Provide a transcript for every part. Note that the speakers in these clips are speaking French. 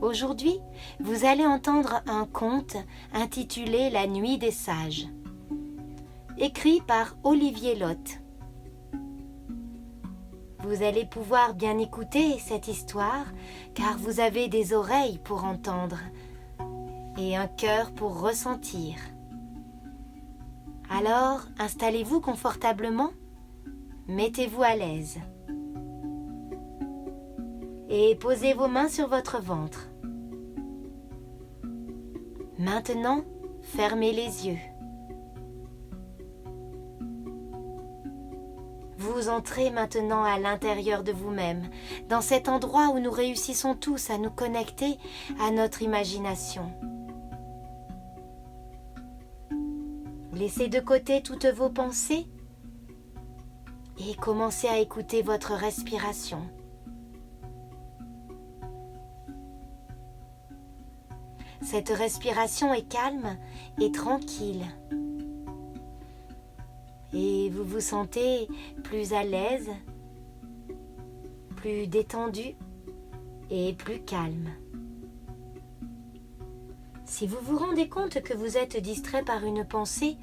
Aujourd'hui, vous allez entendre un conte intitulé La Nuit des Sages, écrit par Olivier Lotte. Vous allez pouvoir bien écouter cette histoire car vous avez des oreilles pour entendre et un cœur pour ressentir. Alors, installez-vous confortablement, mettez-vous à l'aise et posez vos mains sur votre ventre. Maintenant, fermez les yeux. Vous entrez maintenant à l'intérieur de vous-même, dans cet endroit où nous réussissons tous à nous connecter à notre imagination. Laissez de côté toutes vos pensées et commencez à écouter votre respiration. Cette respiration est calme et tranquille. Et vous vous sentez plus à l'aise, plus détendu et plus calme. Si vous vous rendez compte que vous êtes distrait par une pensée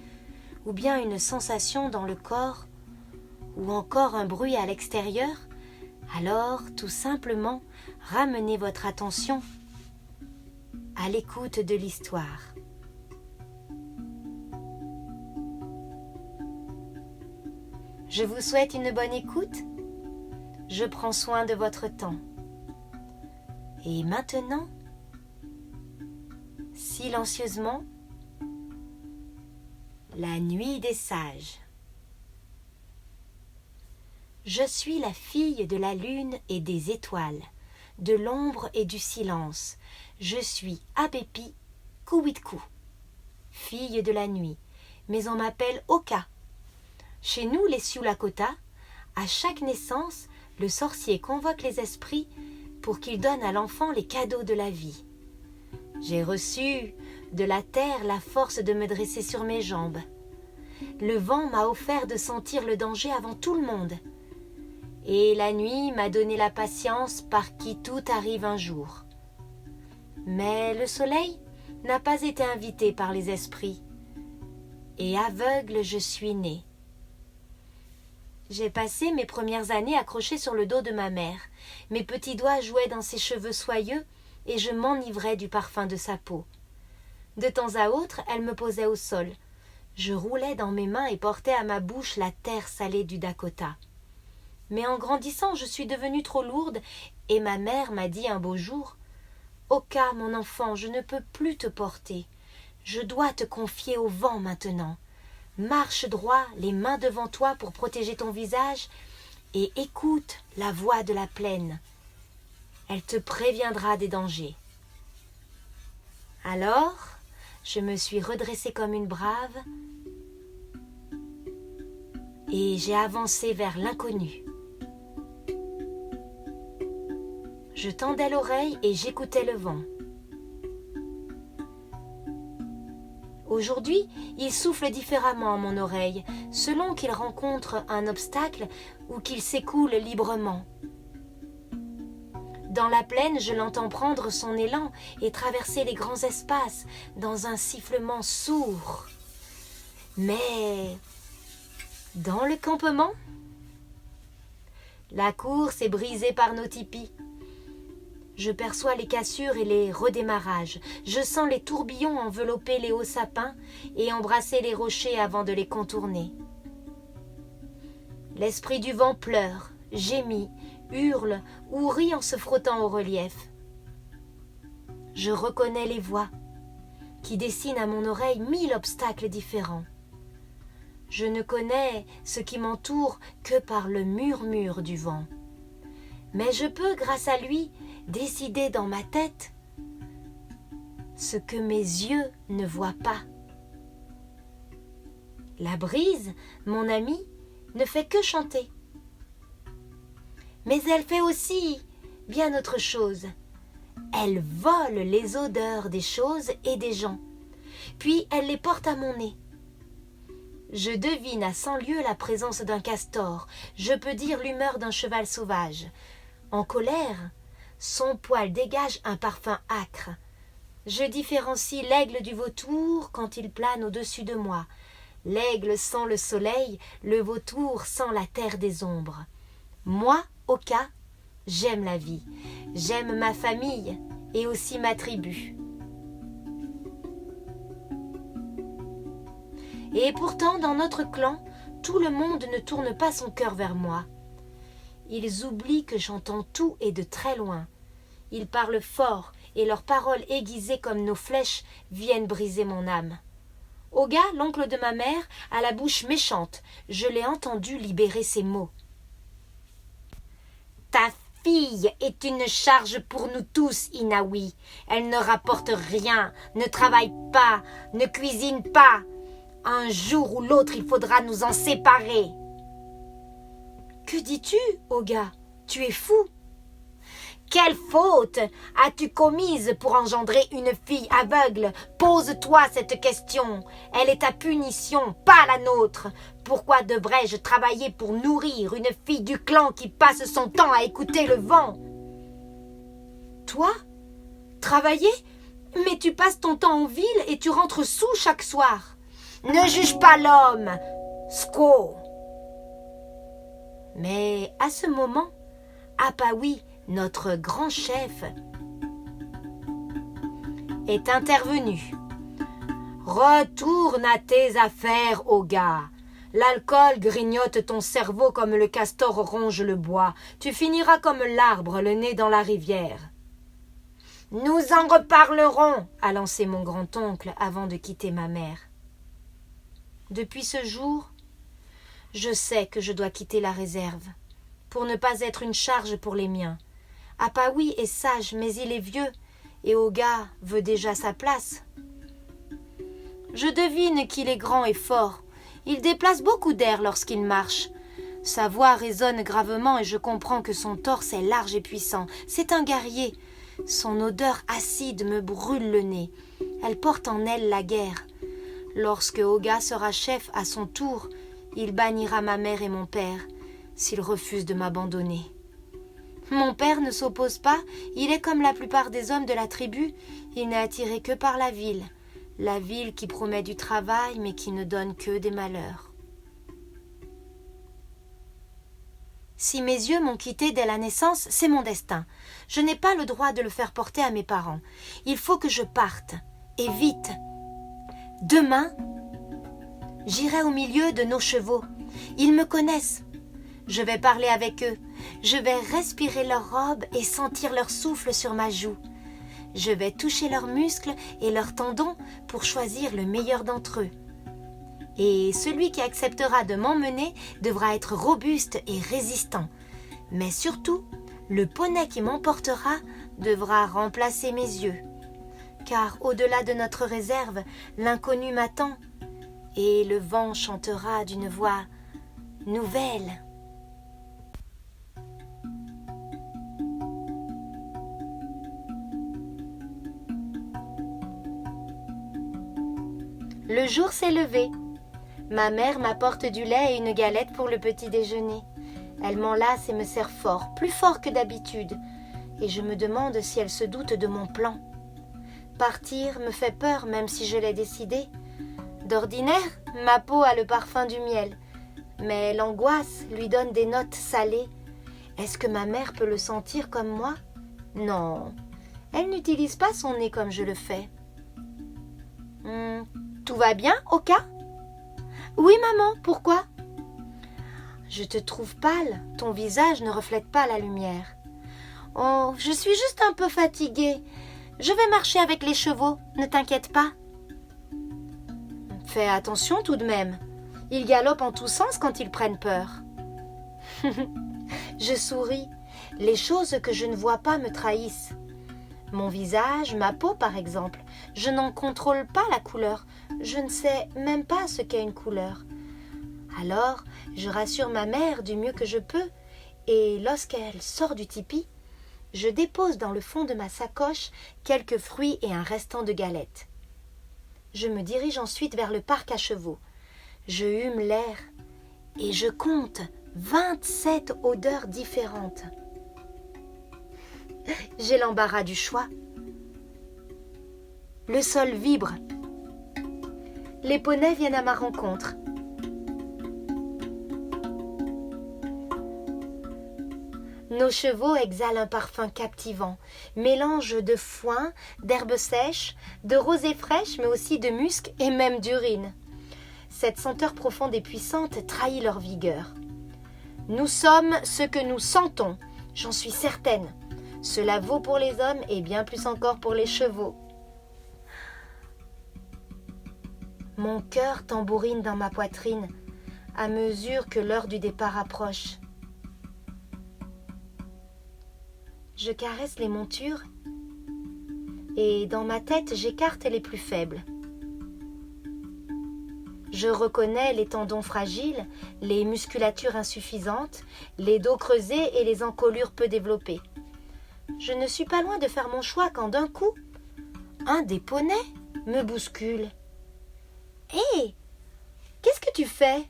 ou bien une sensation dans le corps ou encore un bruit à l'extérieur, alors tout simplement ramenez votre attention à l'écoute de l'histoire. Je vous souhaite une bonne écoute. Je prends soin de votre temps. Et maintenant, silencieusement, la nuit des sages. Je suis la fille de la lune et des étoiles, de l'ombre et du silence. Je suis Abepi Kuwitku, fille de la nuit, mais on m'appelle Oka. Chez nous, les Sioux Lakota, à chaque naissance, le sorcier convoque les esprits pour qu'ils donnent à l'enfant les cadeaux de la vie. J'ai reçu de la terre la force de me dresser sur mes jambes. Le vent m'a offert de sentir le danger avant tout le monde. Et la nuit m'a donné la patience par qui tout arrive un jour. Mais le soleil n'a pas été invité par les esprits. Et aveugle je suis née. J'ai passé mes premières années accrochée sur le dos de ma mère. Mes petits doigts jouaient dans ses cheveux soyeux et je m'enivrais du parfum de sa peau. De temps à autre, elle me posait au sol. Je roulais dans mes mains et portais à ma bouche la terre salée du Dakota. Mais en grandissant, je suis devenue trop lourde et ma mère m'a dit un beau jour « Oka, mon enfant, je ne peux plus te porter. Je dois te confier au vent maintenant. Marche droit, les mains devant toi pour protéger ton visage et écoute la voix de la plaine. Elle te préviendra des dangers. » Alors, je me suis redressée comme une brave et j'ai avancé vers l'inconnu. Je tendais l'oreille et j'écoutais le vent. Aujourd'hui, il souffle différemment à mon oreille, selon qu'il rencontre un obstacle ou qu'il s'écoule librement. Dans la plaine, je l'entends prendre son élan et traverser les grands espaces dans un sifflement sourd. Mais dans le campement, la course est brisée par nos tipis. Je perçois les cassures et les redémarrages. Je sens les tourbillons envelopper les hauts sapins et embrasser les rochers avant de les contourner. L'esprit du vent pleure, gémit, hurle ou rit en se frottant au relief. Je reconnais les voix qui dessinent à mon oreille 1000 obstacles différents. Je ne connais ce qui m'entoure que par le murmure du vent. Mais je peux, grâce à lui, décider dans ma tête ce que mes yeux ne voient pas. La brise, mon amie, ne fait que chanter. Mais elle fait aussi bien autre chose. Elle vole les odeurs des choses et des gens, puis elle les porte à mon nez. Je devine à 100 lieues la présence d'un castor, je peux dire l'humeur d'un cheval sauvage. En colère, Son poil dégage un parfum âcre. Je différencie l'aigle du vautour quand il plane au-dessus de moi. L'aigle sent le soleil, le vautour sent la terre des ombres. Moi, Oka, j'aime la vie, j'aime ma famille et aussi ma tribu. Et pourtant, dans notre clan, tout le monde ne tourne pas son cœur vers moi. Ils oublient que j'entends tout et de très loin. Ils parlent fort et leurs paroles aiguisées comme nos flèches viennent briser mon âme. Oga, l'oncle de ma mère, a la bouche méchante. Je l'ai entendu libérer ces mots. Ta fille est une charge pour nous tous, Inawi. Elle ne rapporte rien, ne travaille pas, ne cuisine pas. Un jour ou l'autre, il faudra nous en séparer. Que dis-tu, Oga? Tu es fou. Quelle faute as-tu commise pour engendrer une fille aveugle? Pose-toi cette question. Elle est ta punition, pas la nôtre. Pourquoi devrais-je travailler pour nourrir une fille du clan qui passe son temps à écouter le vent? Toi? Travailler? Mais tu passes ton temps en ville et tu rentres saoul chaque soir. Ne juge pas l'homme, Sko. Mais à ce moment, Apawi, notre grand chef, est intervenu. Retourne à tes affaires, Oga. L'alcool grignote ton cerveau comme le castor ronge le bois. Tu finiras comme l'arbre, le nez dans la rivière. Nous en reparlerons, a lancé mon grand-oncle avant de quitter ma mère. Depuis ce jour, je sais que je dois quitter la réserve, pour ne pas être une charge pour les miens. Apawi est sage, mais il est vieux, et Oga veut déjà sa place. Je devine qu'il est grand et fort. Il déplace beaucoup d'air lorsqu'il marche. Sa voix résonne gravement et je comprends que son torse est large et puissant. C'est un guerrier. Son odeur acide me brûle le nez. Elle porte en elle la guerre. Lorsque Oga sera chef à son tour, il bannira ma mère et mon père s'ils refusent de m'abandonner. Mon père ne s'oppose pas, il est comme la plupart des hommes de la tribu, il n'est attiré que par la ville qui promet du travail mais qui ne donne que des malheurs. Si mes yeux m'ont quitté dès la naissance, c'est mon destin. Je n'ai pas le droit de le faire porter à mes parents. Il faut que je parte, et vite. Demain, j'irai au milieu de nos chevaux. Ils me connaissent. Je vais parler avec eux. Je vais respirer leurs robes et sentir leur souffle sur ma joue. Je vais toucher leurs muscles et leurs tendons pour choisir le meilleur d'entre eux. Et celui qui acceptera de m'emmener devra être robuste et résistant. Mais surtout, le poney qui m'emportera devra remplacer mes yeux. Car au-delà de notre réserve, l'inconnu m'attend et le vent chantera d'une voix nouvelle. Le jour s'est levé. Ma mère m'apporte du lait et une galette pour le petit déjeuner. Elle m'enlace et me serre fort, plus fort que d'habitude, et je me demande si elle se doute de mon plan. Partir me fait peur même si je l'ai décidé. D'ordinaire, ma peau a le parfum du miel, mais l'angoisse lui donne des notes salées. Est-ce que ma mère peut le sentir comme moi? Non, elle n'utilise pas son nez comme je le fais. Tout va bien, Oka? Oui, maman, pourquoi? Je te trouve pâle, ton visage ne reflète pas la lumière. Oh, je suis juste un peu fatiguée. Je vais marcher avec les chevaux, ne t'inquiète pas. Fais attention tout de même. Ils galopent en tous sens quand ils prennent peur. Je souris. Les choses que je ne vois pas me trahissent. Mon visage, ma peau par exemple, je n'en contrôle pas la couleur. Je ne sais même pas ce qu'est une couleur. Alors, je rassure ma mère du mieux que je peux et lorsqu'elle sort du tipi, je dépose dans le fond de ma sacoche quelques fruits et un restant de galette. Je me dirige ensuite vers le parc à chevaux. Je hume l'air et je compte 27 odeurs différentes. j'ai l'embarras du choix. Le sol vibre. Les poneys viennent à ma rencontre. Nos chevaux exhalent un parfum captivant, mélange de foin, d'herbes sèches, de rosée fraîche, mais aussi de musc et même d'urine. Cette senteur profonde et puissante trahit leur vigueur. Nous sommes ce que nous sentons, j'en suis certaine. Cela vaut pour les hommes et bien plus encore pour les chevaux. Mon cœur tambourine dans ma poitrine à mesure que l'heure du départ approche. Je caresse les montures et dans ma tête j'écarte les plus faibles. Je reconnais les tendons fragiles, les musculatures insuffisantes, les dos creusés et les encolures peu développées. Je ne suis pas loin de faire mon choix quand d'un coup, un des poneys me bouscule. « Hé, qu'est-ce que tu fais ?»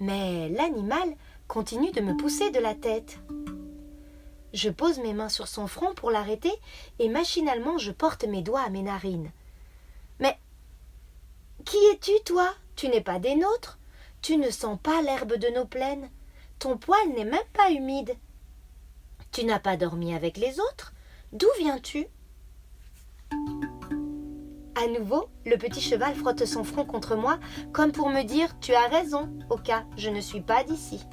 Mais l'animal continue de me pousser de la tête. Je pose mes mains sur son front pour l'arrêter et machinalement je porte mes doigts à mes narines. « Mais qui es-tu, toi ? Tu n'es pas des nôtres. Tu ne sens pas l'herbe de nos plaines. Ton poil n'est même pas humide. Tu n'as pas dormi avec les autres. D'où viens-tu » À nouveau, le petit cheval frotte son front contre moi, comme pour me dire « Tu as raison, Oka, je ne suis pas d'ici. »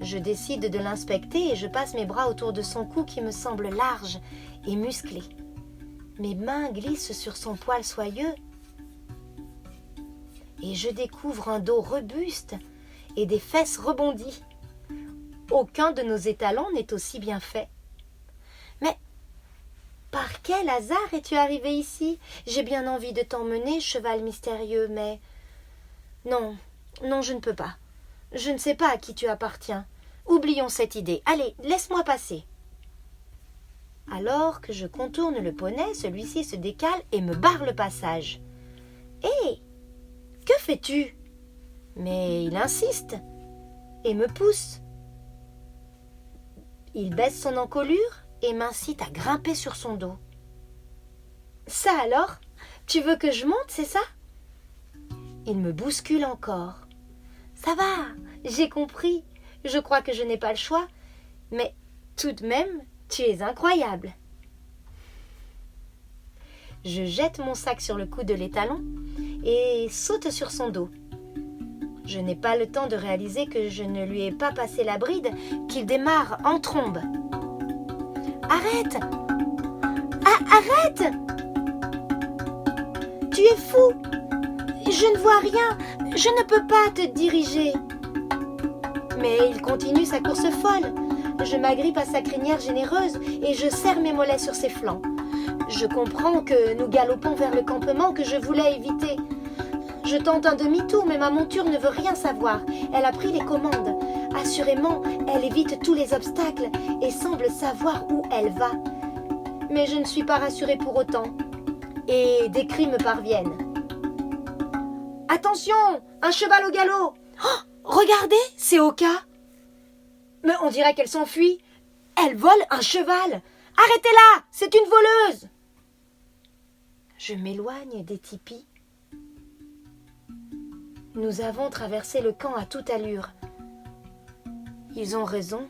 Je décide de l'inspecter et je passe mes bras autour de son cou qui me semble large et musclé. Mes mains glissent sur son poil soyeux et je découvre un dos robuste et des fesses rebondies. Aucun de nos étalons n'est aussi bien fait. Mais par quel hasard es-tu arrivé ici ? J'ai bien envie de t'emmener, cheval mystérieux, mais... Non, je ne peux pas. Je ne sais pas à qui tu appartiens. Oublions cette idée. Allez, laisse-moi passer. Alors que je contourne le poney, celui-ci se décale et me barre le passage. Hé, que fais-tu ? Mais il insiste et me pousse. Il baisse son encolure et m'incite à grimper sur son dos. Ça alors ? Tu veux que je monte, c'est ça ? Il me bouscule encore. Ça va, j'ai compris. Je crois que je n'ai pas le choix. Mais tout de même, tu es incroyable. Je jette mon sac sur le cou de l'étalon et saute sur son dos. Je n'ai pas le temps de réaliser que je ne lui ai pas passé la bride, qu'il démarre en trombe. Arrête ! Arrête ! Tu es fou ! Je ne vois rien, je ne peux pas te diriger. Mais il continue sa course folle. Je m'agrippe à sa crinière généreuse et je serre mes mollets sur ses flancs. Je comprends que nous galopons vers le campement que je voulais éviter. Je tente un demi-tour, mais ma monture ne veut rien savoir. Elle a pris les commandes. Assurément, elle évite tous les obstacles et semble savoir où elle va. Mais je ne suis pas rassurée pour autant. Et des cris me parviennent. « Attention, un cheval au galop ! Oh, regardez, c'est Oka !» Mais on dirait qu'elle s'enfuit. Elle vole un cheval. Arrêtez-la, c'est une voleuse. Je m'éloigne des tipis. Nous avons traversé le camp à toute allure. Ils ont raison.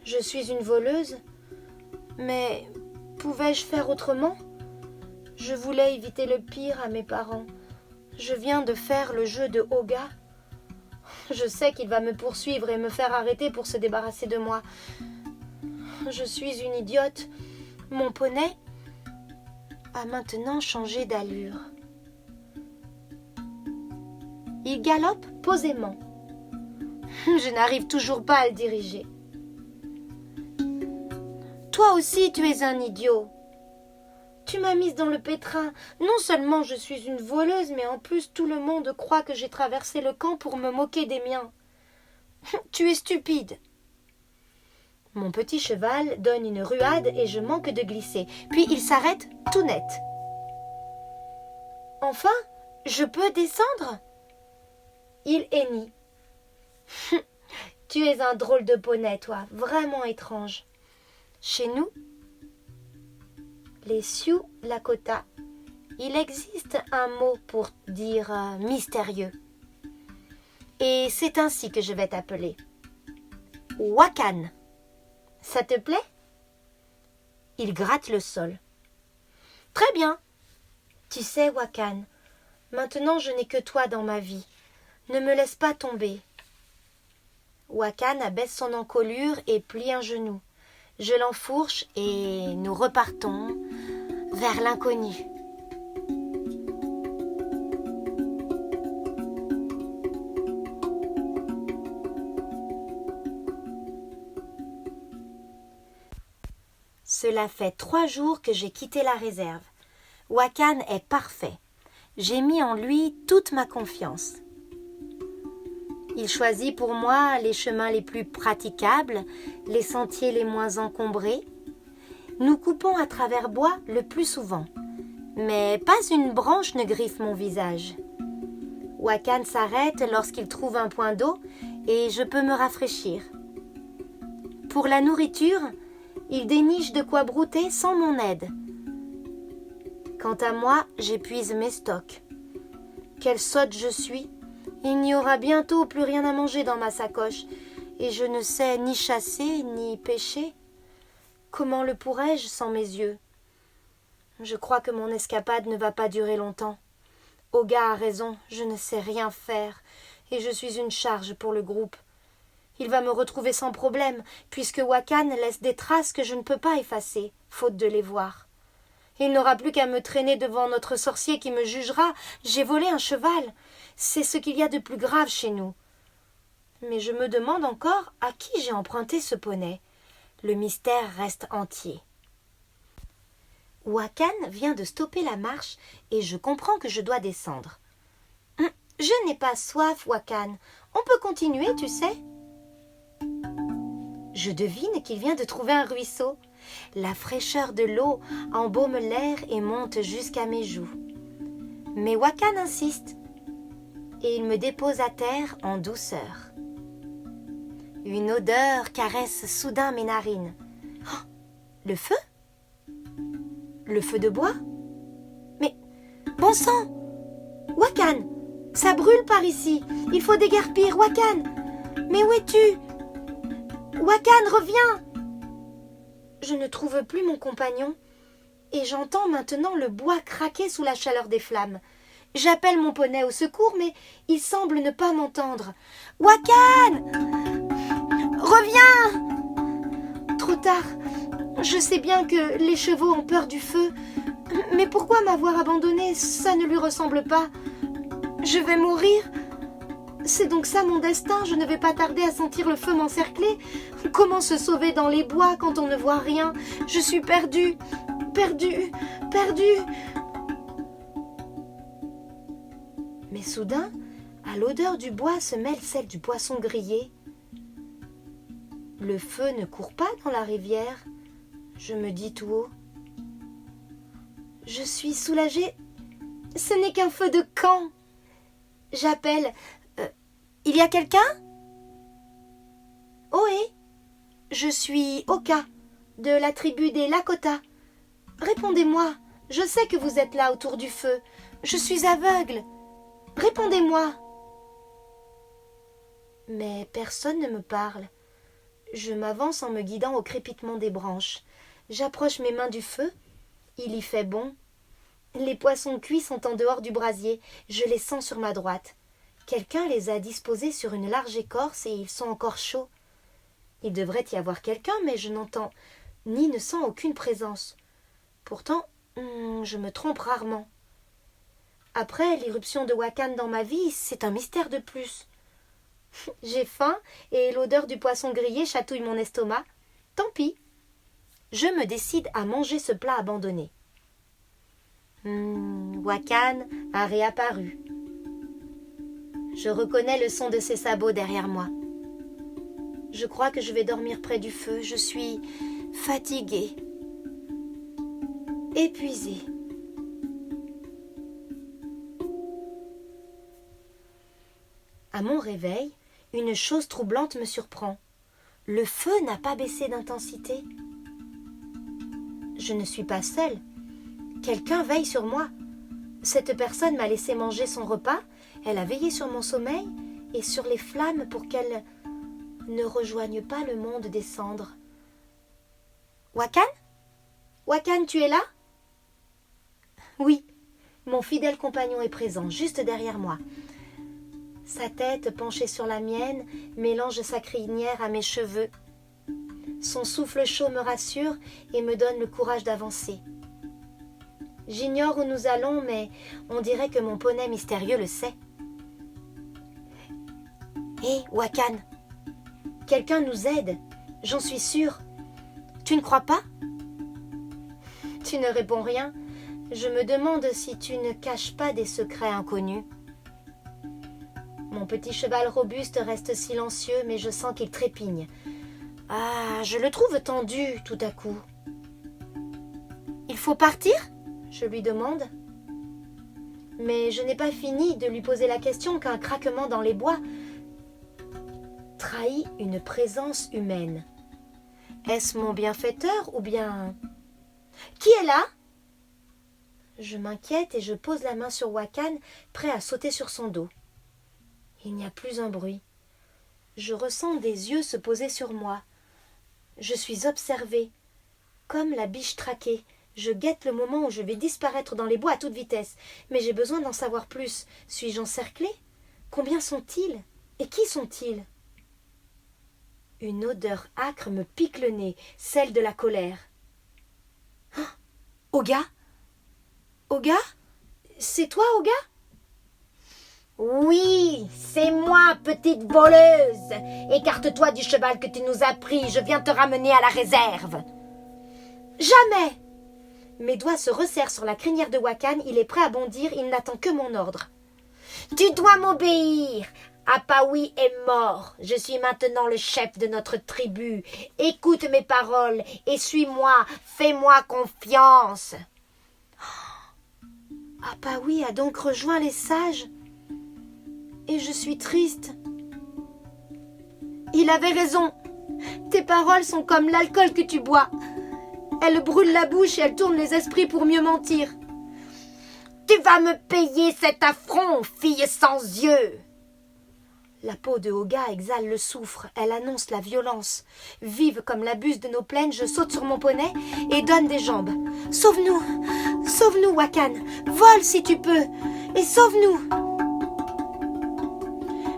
Je suis une voleuse. Mais pouvais-je faire autrement ? Je voulais éviter le pire à mes parents. Je viens de faire le jeu de Oga. Je sais qu'il va me poursuivre et me faire arrêter pour se débarrasser de moi. Je suis une idiote. Mon poney a maintenant changé d'allure. Il galope posément. Je n'arrive toujours pas à le diriger. Toi aussi, tu es un idiot. Tu m'as mise dans le pétrin. Non seulement je suis une voleuse, mais en plus tout le monde croit que j'ai traversé le camp pour me moquer des miens. Tu es stupide. Mon petit cheval donne une ruade et je manque de glisser. Puis il s'arrête tout net. Enfin, je peux descendre ? Il hennit. Tu es un drôle de poney, toi, vraiment étrange. Chez nous, les Sioux Lakota, il existe un mot pour dire mystérieux. Et c'est ainsi que je vais t'appeler. Wakan. Ça te plaît? Il gratte le sol. Très bien. Tu sais, Wakan, maintenant je n'ai que toi dans ma vie. Ne me laisse pas tomber. Wakan abaisse son encolure et plie un genou. Je l'enfourche et nous repartons vers l'inconnu. Cela fait 3 jours que j'ai quitté la réserve. Wakan est parfait. J'ai mis en lui toute ma confiance. Il choisit pour moi les chemins les plus praticables, les sentiers les moins encombrés. Nous coupons à travers bois le plus souvent, mais pas une branche ne griffe mon visage. Wakan s'arrête lorsqu'il trouve un point d'eau et je peux me rafraîchir. Pour la nourriture, il déniche de quoi brouter sans mon aide. Quant à moi, j'épuise mes stocks. Quelle sotte je suis! Il n'y aura bientôt plus rien à manger dans ma sacoche, et je ne sais ni chasser ni pêcher. Comment le pourrais-je sans mes yeux? Je crois que mon escapade ne va pas durer longtemps. Oga a raison, je ne sais rien faire, et je suis une charge pour le groupe. Il va me retrouver sans problème, puisque Wakan laisse des traces que je ne peux pas effacer, faute de les voir. Il n'aura plus qu'à me traîner devant notre sorcier qui me jugera. J'ai volé un cheval. C'est ce qu'il y a de plus grave chez nous. Mais je me demande encore à qui j'ai emprunté ce poney. Le mystère reste entier. Wakan vient de stopper la marche et je comprends que je dois descendre. Je n'ai pas soif, Wakan. On peut continuer, tu sais. Je devine qu'il vient de trouver un ruisseau. La fraîcheur de l'eau embaume l'air et monte jusqu'à mes joues. Mais Wakan insiste et il me dépose à terre en douceur. Une odeur caresse soudain mes narines. Oh, le feu? Le feu de bois? Mais, bon sang! Wakan! Ça brûle par ici! Il faut déguerpir, Wakan! Mais où es-tu? Wakan, reviens! Je ne trouve plus mon compagnon et j'entends maintenant le bois craquer sous la chaleur des flammes. J'appelle mon poney au secours, mais il semble ne pas m'entendre. Wakan! Reviens! Trop tard. Je sais bien que les chevaux ont peur du feu, mais pourquoi m'avoir abandonné? Ça ne lui ressemble pas. Je vais mourir. C'est donc ça mon destin, je ne vais pas tarder à sentir le feu m'encercler. Comment se sauver dans les bois quand on ne voit rien? Je suis perdue, perdue, perdue. Mais soudain, à l'odeur du bois se mêle celle du poisson grillé. Le feu ne court pas dans la rivière, je me dis tout haut. Je suis soulagée, ce n'est qu'un feu de camp. J'appelle. Il y a quelqu'un? Ohé, je suis Oka, de la tribu des Lakota. Répondez-moi, je sais que vous êtes là autour du feu. Je suis aveugle. Répondez-moi. Mais personne ne me parle. Je m'avance en me guidant au crépitement des branches. J'approche mes mains du feu. Il y fait bon. Les poissons cuits sont en dehors du brasier. Je les sens sur ma droite. Quelqu'un les a disposés sur une large écorce et ils sont encore chauds. Il devrait y avoir quelqu'un, mais je n'entends ni ne sens aucune présence. Pourtant, je me trompe rarement. Après l'irruption de Wakan dans ma vie, c'est un mystère de plus. J'ai faim et l'odeur du poisson grillé chatouille mon estomac. Tant pis. Je me décide à manger ce plat abandonné. Wakan a réapparu. Je reconnais le son de ses sabots derrière moi. Je crois que je vais dormir près du feu. Je suis fatiguée, épuisée. À mon réveil, une chose troublante me surprend. Le feu n'a pas baissé d'intensité. Je ne suis pas seule. Quelqu'un veille sur moi. Cette personne m'a laissé manger son repas, elle a veillé sur mon sommeil et sur les flammes pour qu'elles ne rejoignent pas le monde des cendres. Wakan ? Wakan, tu es là ? Oui, mon fidèle compagnon est présent, juste derrière moi. Sa tête penchée sur la mienne mélange sa crinière à mes cheveux. Son souffle chaud me rassure et me donne le courage d'avancer. J'ignore où nous allons, mais on dirait que mon poney mystérieux le sait. Hé, Wakan, quelqu'un nous aide, j'en suis sûre. Tu ne crois pas ? Tu ne réponds rien. Je me demande si tu ne caches pas des secrets inconnus. Mon petit cheval robuste reste silencieux, mais je sens qu'il trépigne. Ah, je le trouve tendu tout à coup. Il faut partir ? Je lui demande. Mais je n'ai pas fini de lui poser la question qu'un craquement dans les bois trahit une présence humaine. Est-ce mon bienfaiteur ou bien... Qui est là ? Je m'inquiète et je pose la main sur Wakan, prêt à sauter sur son dos. Il n'y a plus un bruit. Je ressens des yeux se poser sur moi. Je suis observée, comme la biche traquée. Je guette le moment où je vais disparaître dans les bois à toute vitesse. Mais j'ai besoin d'en savoir plus. Suis-je encerclée ? Combien sont-ils ? Et qui sont-ils ? Une odeur âcre me pique le nez, celle de la colère. Oh, Oga ? Oga ? C'est toi, Oga ? Oui, c'est moi, petite voleuse. Écarte-toi du cheval que tu nous as pris, je viens te ramener à la réserve. Jamais ! Mes doigts se resserrent sur la crinière de Wakan, il est prêt à bondir, il n'attend que mon ordre. Tu dois m'obéir. Apawi est mort. Je suis maintenant le chef de notre tribu. Écoute mes paroles et suis-moi. Fais-moi confiance. Apawi a donc rejoint les sages. Et je suis triste. Il avait raison. Tes paroles sont comme l'alcool que tu bois. Elles brûlent la bouche et elles tournent les esprits pour mieux mentir. Tu vas me payer cet affront, fille sans yeux. La peau de Oga exhale le soufre, elle annonce la violence. Vive comme la buse de nos plaines, je saute sur mon poney et donne des jambes. Sauve-nous, sauve-nous, Wakan, vole si tu peux, et sauve-nous.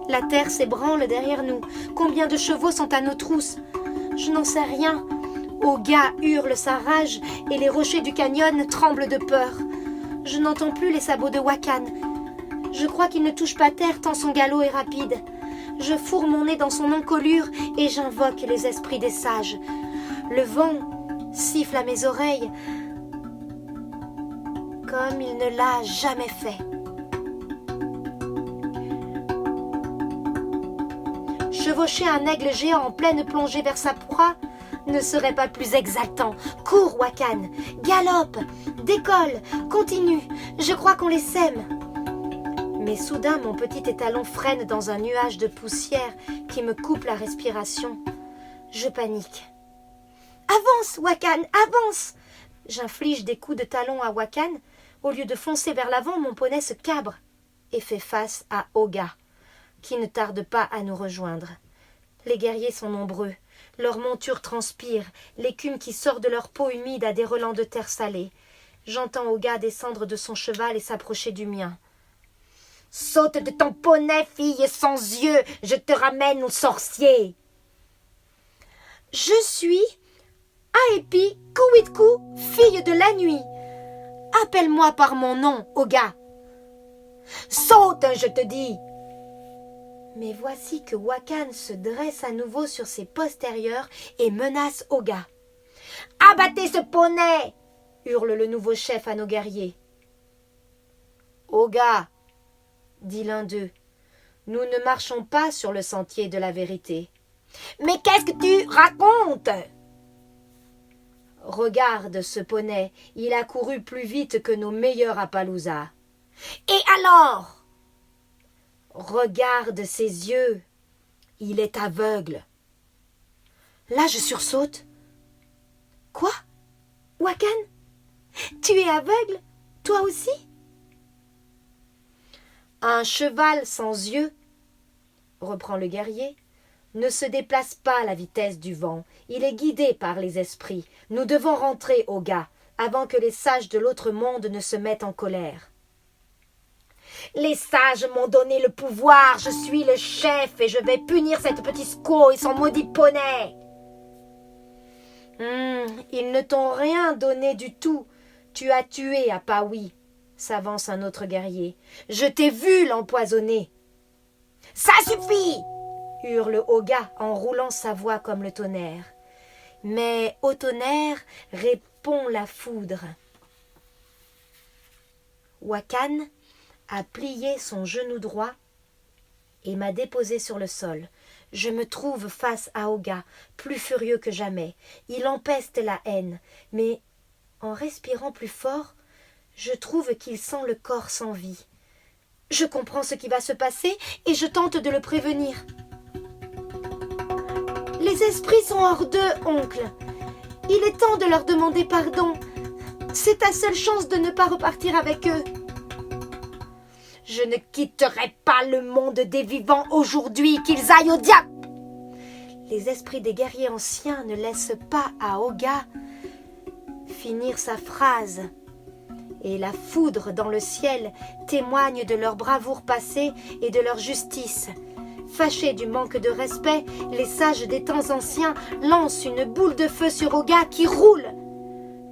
La terre s'ébranle derrière nous. Combien de chevaux sont à nos trousses ? Je n'en sais rien. Oga hurle sa rage et les rochers du canyon tremblent de peur. Je n'entends plus les sabots de Wakan. Je crois qu'il ne touche pas terre tant son galop est rapide. Je fourre mon nez dans son encolure et j'invoque les esprits des sages. Le vent siffle à mes oreilles comme il ne l'a jamais fait. Chevaucher un aigle géant en pleine plongée vers sa proie ne serait pas plus exaltant. Cours, Wakan, galope, décolle, continue. Je crois qu'on les sème. Mais soudain, mon petit étalon freine dans un nuage de poussière qui me coupe la respiration. Je panique. Avance, Wakan, avance! J'inflige des coups de talon à Wakan. Au lieu de foncer vers l'avant, mon poney se cabre et fait face à Oga, qui ne tarde pas à nous rejoindre. Les guerriers sont nombreux. Leurs montures transpirent, l'écume qui sort de leur peau humide a des relents de terre salée. J'entends Oga descendre de son cheval et s'approcher du mien. Saute de ton poney, fille sans yeux, je te ramène au sorcier. Je suis Aepi Kuwitku, fille de la nuit. Appelle-moi par mon nom, Oga. Saute, je te dis. Mais voici que Wakan se dresse à nouveau sur ses postérieurs et menace Oga. « Abattez ce poney !» hurle le nouveau chef à nos guerriers. « Oga !» dit l'un d'eux, « nous ne marchons pas sur le sentier de la vérité. »« Mais qu'est-ce que tu racontes ?» Regarde ce poney, il a couru plus vite que nos meilleurs Appaloosa. »« Et alors ?» Regarde ses yeux, il est aveugle. Là, je sursaute. Quoi ? Wakan, tu es aveugle, toi aussi? Un cheval sans yeux, reprend le guerrier, ne se déplace pas à la vitesse du vent. Il est guidé par les esprits. Nous devons rentrer, Oga, avant que les sages de l'autre monde ne se mettent en colère. Les sages m'ont donné le pouvoir. Je suis le chef et je vais punir cette petite squaw et son maudit poney. Ils ne t'ont rien donné du tout. Tu as tué Apawi, s'avance un autre guerrier. Je t'ai vu l'empoisonner. Ça suffit, hurle Oga en roulant sa voix comme le tonnerre. Mais au tonnerre répond la foudre. Wakan a plié son genou droit et m'a déposé sur le sol. Je me trouve face à Oga, plus furieux que jamais. Il empeste la haine, mais en respirant plus fort, je trouve qu'il sent le corps sans vie. Je comprends ce qui va se passer et je tente de le prévenir. Les esprits sont hors d'eux, oncle. Il est temps de leur demander pardon. C'est ta seule chance de ne pas repartir avec eux. Je ne quitterai pas le monde des vivants aujourd'hui, qu'ils aillent au diable. Les esprits des guerriers anciens ne laissent pas à Oga finir sa phrase. Et la foudre dans le ciel témoigne de leur bravoure passée et de leur justice. Fâchés du manque de respect, les sages des temps anciens lancent une boule de feu sur Oga qui roule,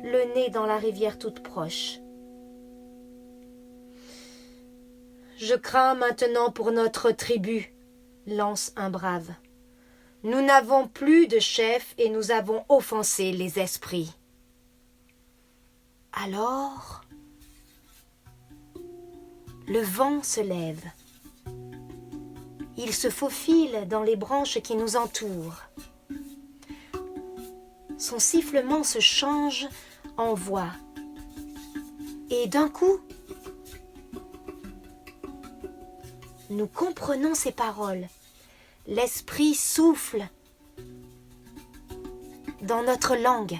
le nez dans la rivière toute proche. Je crains maintenant pour notre tribu, lance un brave. Nous n'avons plus de chef et nous avons offensé les esprits. Alors, le vent se lève. Il se faufile dans les branches qui nous entourent. Son sifflement se change en voix. Et d'un coup, nous comprenons ses paroles. L'esprit souffle dans notre langue.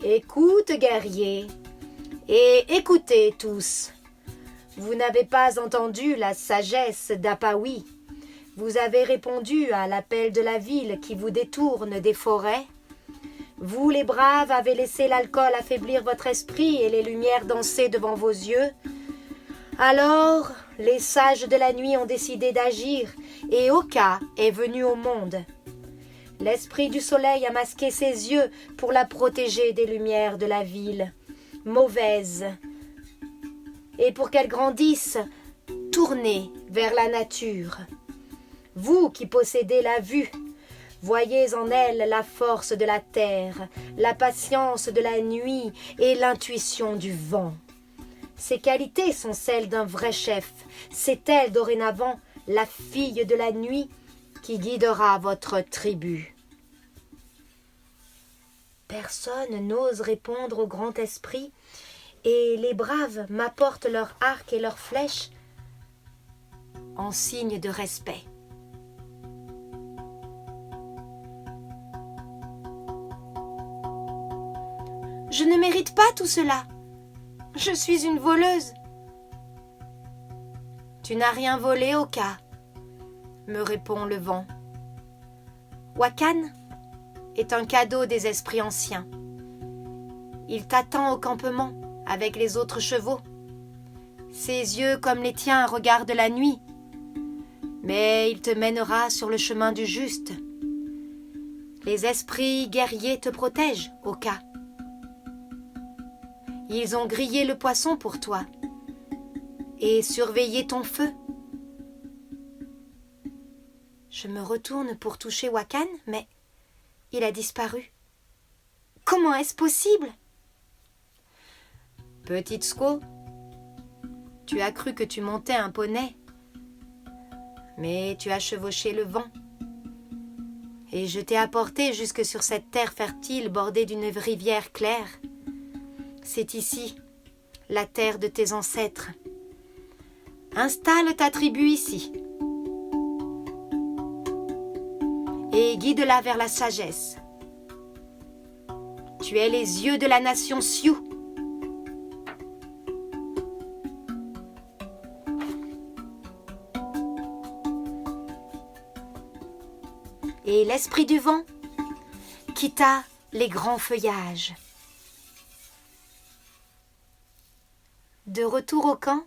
Écoute, guerrier, et écoutez tous. Vous n'avez pas entendu la sagesse d'Apawi. Vous avez répondu à l'appel de la ville qui vous détourne des forêts. Vous, les braves, avez laissé l'alcool affaiblir votre esprit et les lumières danser devant vos yeux. Alors, les sages de la nuit ont décidé d'agir et Oka est venu au monde. L'esprit du soleil a masqué ses yeux pour la protéger des lumières de la ville, mauvaise, et pour qu'elle grandisse, tournée vers la nature. Vous qui possédez la vue, voyez en elle la force de la terre, la patience de la nuit et l'intuition du vent. Ces qualités sont celles d'un vrai chef. C'est elle dorénavant, la fille de la nuit, qui guidera votre tribu. Personne n'ose répondre au grand esprit, et les braves m'apportent leurs arcs et leurs flèches en signe de respect. Je ne mérite pas tout cela. Je suis une voleuse. Tu n'as rien volé, Oka, me répond le vent. Wakan est un cadeau des esprits anciens. Il t'attend au campement avec les autres chevaux. Ses yeux comme les tiens regardent la nuit, mais il te mènera sur le chemin du juste. Les esprits guerriers te protègent, Oka. Ils ont grillé le poisson pour toi et surveillé ton feu. Je me retourne pour toucher Wakan, mais il a disparu. Comment est-ce possible? Petite squaw, tu as cru que tu montais un poney, mais tu as chevauché le vent. Et je t'ai apporté jusque sur cette terre fertile bordée d'une rivière claire. C'est ici, la terre de tes ancêtres. Installe ta tribu ici et guide-la vers la sagesse. Tu es les yeux de la nation Sioux. Et l'esprit du vent quitta les grands feuillages. De retour au camp,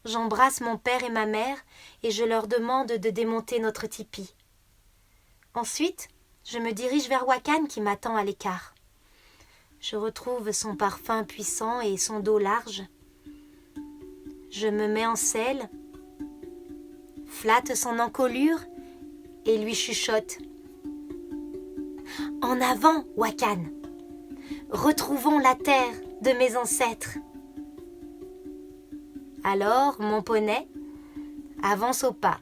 j'embrasse mon père et ma mère et je leur demande de démonter notre tipi. Ensuite, je me dirige vers Wakan qui m'attend à l'écart. Je retrouve son parfum puissant et son dos large. Je me mets en selle, flatte son encolure et lui chuchote. En avant, Wakan! Retrouvons la terre de mes ancêtres. Alors, mon poney avance au pas,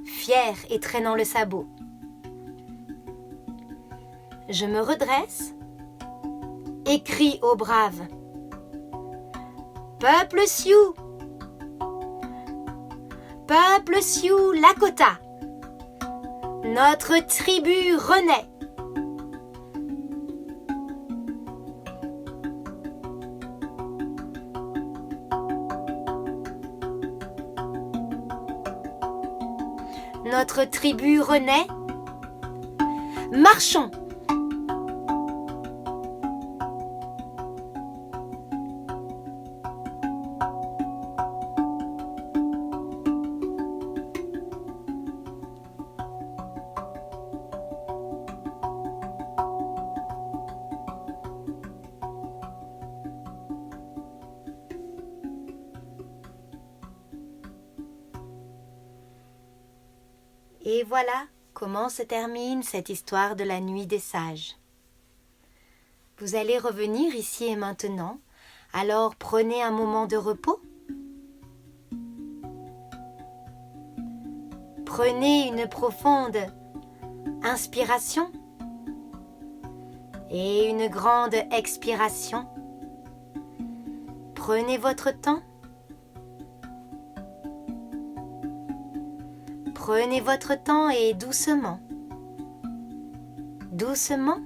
fier et traînant le sabot. Je me redresse et crie aux braves. Peuple Sioux! Peuple Sioux Lakota! Notre tribu renaît! Notre tribu renaît. Marchons! Et voilà comment se termine cette histoire de la nuit des sages. Vous allez revenir ici et maintenant, alors prenez un moment de repos. Prenez une profonde inspiration et une grande expiration. Prenez votre temps. Prenez votre temps et doucement, doucement,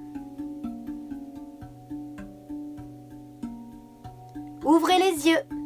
ouvrez les yeux.